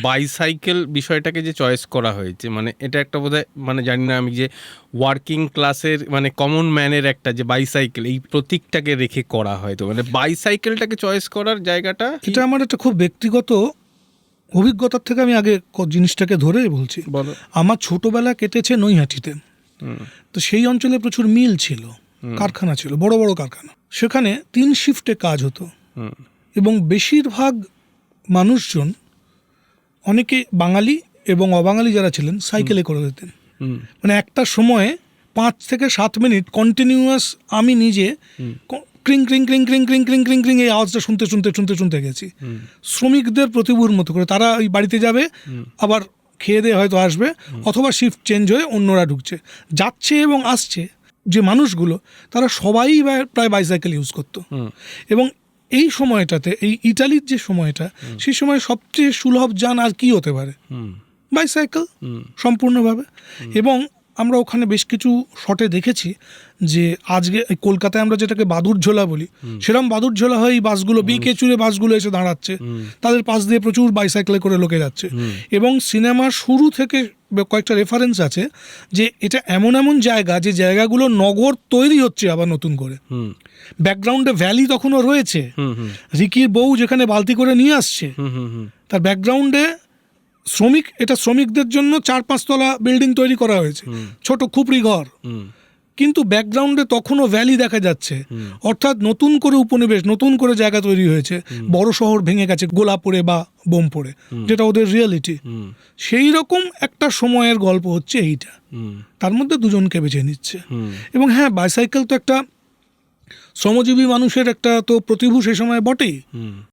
Bicycle বিষয়টাকে যে choice করা হয়েছে, মানে এটা একটা বোধহয়, মানে জানি না আমি, যে ওয়ার্কিং ক্লাসের মানে কমন ম্যানের একটা যে বাইসাইকেল এই প্রতীকটাকে রেখে করা হয়, তো মানে বাইসাইকেলটাকে চয়েস করার জায়গাটা এটা আমার একটা খুব ব্যক্তিগত অভিজ্ঞতার থেকে আমি আগে জিনিসটাকে ধরে বলছি। বলো। আমার ছোটবেলা কেটেছে নৈহাটিতে। তো সেই অঞ্চলে প্রচুর মিল ছিল, কারখানা ছিল, বড় বড় কারখানা। সেখানে 3 শিফটে কাজ হতো এবং বেশিরভাগ মানুষজন, অনেকে বাঙালি এবং অবাঙালি যারা ছিলেন, সাইকেলে করে দিতেন। মানে একটা সময়ে 5 থেকে 7 মিনিট কন্টিনিউয়াস আমি নিজে ক্রিং ক্রিং ক্রিং ক্রিং ক্রিং ক্রিং ক্রিং ক্রিং এই আওয়াজটা শুনতে শুনতে শুনতে শুনতে গেছি। শ্রমিকদের প্রতিভুর মতো করে তারা ওই বাড়িতে যাবে, আবার খেয়ে দিয়ে হয়তো আসবে, অথবা শিফট চেঞ্জ হয়ে অন্যরা ঢুকছে, যাচ্ছে এবং আসছে যে মানুষগুলো, তারা সবাই প্রায় বাইসাইকেল ইউজ করতো। এবং এই সময়টাতে, এই ইটালির যে সময়টা, সেই সময় সবচেয়ে সুলভ যান আর কি হতে পারে? বাইসাইকেল, সম্পূর্ণভাবে। এবং আমরা ওখানে বেশ কিছু শটে দেখেছি যে আজকে কলকাতায় আমরা যেটাকে বাদুড়ঝোলা বলি, সেরকম বাদুড়ঝোলা হয়ে এই বাসগুলো, বেঁকে চুরে বাসগুলো এসে দাঁড়াচ্ছে, তাদের পাশ দিয়ে প্রচুর বাইসাইকেলে করে লোকে যাচ্ছে। এবং সিনেমার শুরু থেকে কয়েকটা রেফারেন্স আছে যে এটা এমন এমন জায়গা, যে জায়গাগুলো নগর তৈরি হচ্ছে আবার নতুন করে। ব্যাকগ্রাউন্ডে ভ্যালি তখনও রয়েছে। রিকির বউ যেখানে বালতি করে নিয়ে আসছে, তার ব্যাকগ্রাউন্ডে শ্রমিক, এটা শ্রমিকদের জন্য 4-5 তলা বিল্ডিং তৈরি করা হয়েছে, ছোট খুপড়ি ঘর, কিন্তু ব্যাকগ্রাউন্ডে তখনও ভ্যালি দেখা যাচ্ছে। অর্থাৎ নতুন করে উপনিবেশ, নতুন করে জায়গা তৈরি হয়েছে, বড় শহর ভেঙে গেছে গোলা পড়ে বা বোম পড়ে, যেটা ওদের রিয়ালিটি। সেই রকম একটা সময়ের গল্প হচ্ছে এইটা। তার মধ্যে দুজনকে বেছে নিচ্ছে। এবং হ্যাঁ, বাইসাইকেল তো একটা শ্রমজীবী মানুষের একটা তো প্রতিভূ সে সময় বটেই।